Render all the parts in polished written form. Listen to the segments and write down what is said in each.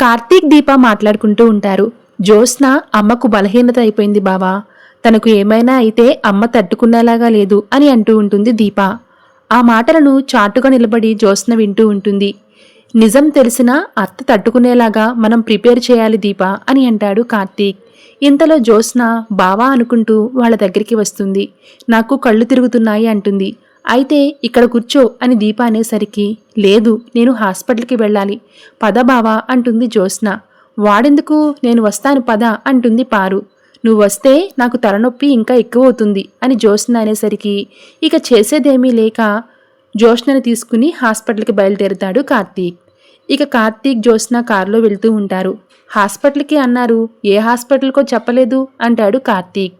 కార్తీక్ దీప మాట్లాడుకుంటూ ఉంటారు. జ్యోత్స్న అమ్మకు బలహీనత అయిపోయింది బావా, తనకు ఏమైనా అయితే అమ్మ తట్టుకునేలాగా లేదు అని అంటూ ఉంటుంది దీప. ఆ మాటలను చాటుగా నిలబడి జ్యోత్స్న వింటూ ఉంటుంది. నిజం తెలిసినా అత్త తట్టుకునేలాగా మనం ప్రిపేర్ చేయాలి దీప అని అంటాడు కార్తీక్. ఇంతలో జ్యోత్స్న బావా అనుకుంటూ వాళ్ళ దగ్గరికి వస్తుంది. నాకు కళ్ళు తిరుగుతున్నాయి అంటుంది. అయితే ఇక్కడ కూర్చో అని దీప అనేసరికి, లేదు నేను హాస్పిటల్కి వెళ్ళాలి, పద బావా అంటుంది జ్యోత్స్న. వాడెందుకు, నేను వస్తాను పద అంటుంది పారు. నువ్వు వస్తే నాకు తలనొప్పి ఇంకా ఎక్కువ అవుతుంది అని జ్యోత్స్న అనేసరికి ఇక చేసేదేమీ లేక జ్యోత్స్నని తీసుకుని హాస్పిటల్కి బయలుదేరుతాడు కార్తీక్. ఇక కార్తీక్ జ్యోత్స్న కారులో వెళ్తూ ఉంటారు. హాస్పిటల్కి అన్నారు, ఏ హాస్పిటల్కో చెప్పలేదు అంటాడు కార్తీక్.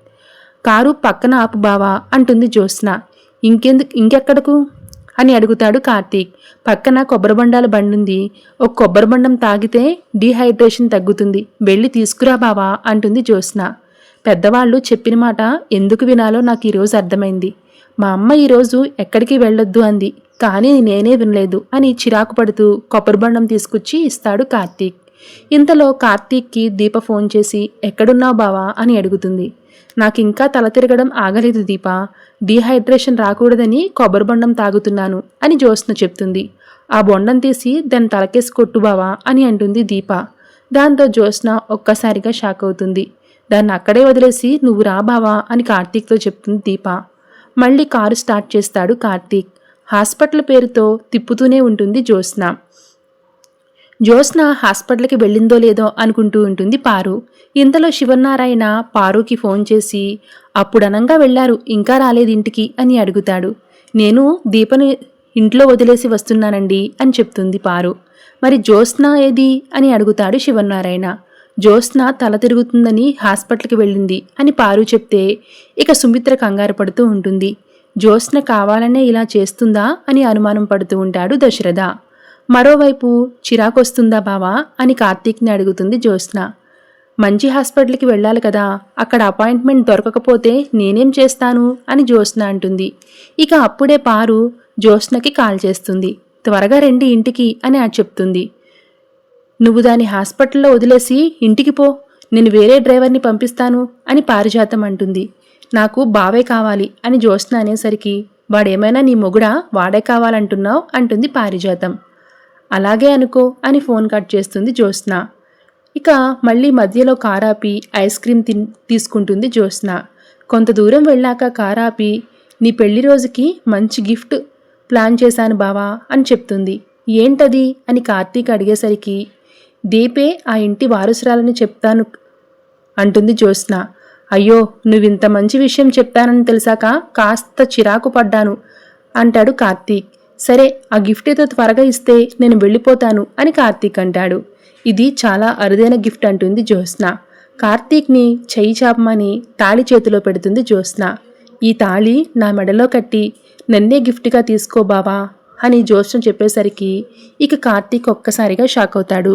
కారు పక్కన ఆపు బావా అంటుంది జ్యోత్స్న. ఇంకెక్కడకు అని అడుగుతాడు కార్తీక్. పక్కన కొబ్బరి బొండాల బండుంది, ఒక కొబ్బరి బొండం తాగితే డీహైడ్రేషన్ తగ్గుతుంది, వెళ్ళి తీసుకురా బావా అంటుంది జ్యోత్స్న. పెద్దవాళ్ళు చెప్పిన మాట ఎందుకు వినాలో నాకు ఈరోజు అర్థమైంది. మా అమ్మ ఈరోజు ఎక్కడికి వెళ్ళొద్దు అంది, కానీ నేనే వినలేదు అని చిరాకు పడుతూ కొబ్బరి బొండం తీసుకొచ్చి ఇస్తాడు కార్తీక్. ఇంతలో కార్తీక్కి దీప ఫోన్ చేసి ఎక్కడున్నావు బావా అని అడుగుతుంది. నాకింకా తల తిరగడం ఆగలేదు దీప, డీహైడ్రేషన్ రాకూడదని కొబ్బరి బొండం తాగుతున్నాను అని జ్యోత్స్న చెప్తుంది. ఆ బొండం తీసి దాన్ని తలకేసి కొట్టు బావా అని అంటుంది దీప. దాంతో జ్యోత్స్న ఒక్కసారిగా షాక్ అవుతుంది. దాన్ని అక్కడే వదిలేసి నువ్వు రా బావా అని కార్తీక్తో చెప్తుంది దీప. మళ్ళీ కారు స్టార్ట్ చేస్తాడు కార్తీక్. హాస్పిటల్ పేరుతో తిప్పుతూనే ఉంటుంది జ్యోత్స్న. జ్యోత్స్న హాస్పిటల్కి వెళ్ళిందో లేదో అనుకుంటూ ఉంటుంది పారు. ఇంతలో శివనారాయణ పారుకి ఫోన్ చేసి అప్పుడనంగా వెళ్లారు, ఇంకా రాలేదు ఇంటికి అని అడుగుతాడు. నేను దీపని ఇంట్లో వదిలేసి వస్తున్నానండి అని చెప్తుంది పారు. మరి జ్యోత్స్న ఏది అని అడుగుతాడు శివనారాయణ. జ్యోత్స్న తల తిరుగుతుందని హాస్పిటల్కి వెళ్ళింది అని పారు చెప్తే ఇక సుమిత్ర కంగారు పడుతూ ఉంటుంది. జ్యోత్స్న కావాలనే ఇలా చేస్తుందా అని అనుమానం పడుతూ ఉంటాడు దశరథ. మరోవైపు చిరాకొస్తుందా బావా అని కార్తీక్ని అడుగుతుంది జ్యోత్స్న. మంచి హాస్పిటల్కి వెళ్ళాలి కదా, అక్కడ అపాయింట్మెంట్ దొరకకపోతే నేనేం చేస్తాను అని జ్యోత్స్న అంటుంది. ఇక అప్పుడే పారు జ్యోత్స్నకి కాల్ చేస్తుంది. త్వరగా రండి ఇంటికి అని చెప్తుంది. నువ్వు దాని హాస్పిటల్లో వదిలేసి ఇంటికి పో, నేను వేరే డ్రైవర్ని పంపిస్తాను అని పారిజాతం అంటుంది. నాకు బావే కావాలి అని జ్యోత్స్న అనేసరికి వాడేమైనా నీ మొగుడా, వాడే కావాలంటున్నావు అంటుంది పారిజాతం. అలాగే అనుకో అని ఫోన్ కట్ చేస్తుంది జ్యోత్స్న. ఇక మళ్ళీ మధ్యలో కారాపి ఐస్ క్రీమ్ తీసుకుంటుంది జ్యోత్స్న. కొంత దూరం వెళ్ళాక కారాపి నీ పెళ్లి రోజుకి మంచి గిఫ్ట్ ప్లాన్ చేశాను బావా అని చెప్తుంది. ఏంటది అని కార్తీక్ అడిగేసరికి దీపే ఆ ఇంటి వారసురాలని చెప్తాను అంటుంది జ్యోత్స్న. అయ్యో, నువ్వింత మంచి విషయం చెప్తానని తెలిసాక కాస్త చిరాకు పడ్డాను అంటాడు కార్తీక్. సరే, ఆ గిఫ్ట్ ఏదో త్వరగా ఇస్తే నేను వెళ్ళిపోతాను అని కార్తీక్ అంటాడు. ఇది చాలా అరుదైన గిఫ్ట్ అంటుంది జ్యోత్స్న. కార్తీక్ని చెయ్యి చాపమని తాళి చేతిలో పెడుతుంది జ్యోత్స్న. ఈ తాళి నా మెడలో కట్టి నన్నే గిఫ్ట్గా తీసుకో బావా అని జ్యోత్స్న చెప్పేసరికి ఇక కార్తీక్ ఒక్కసారిగా షాక్ అవుతాడు.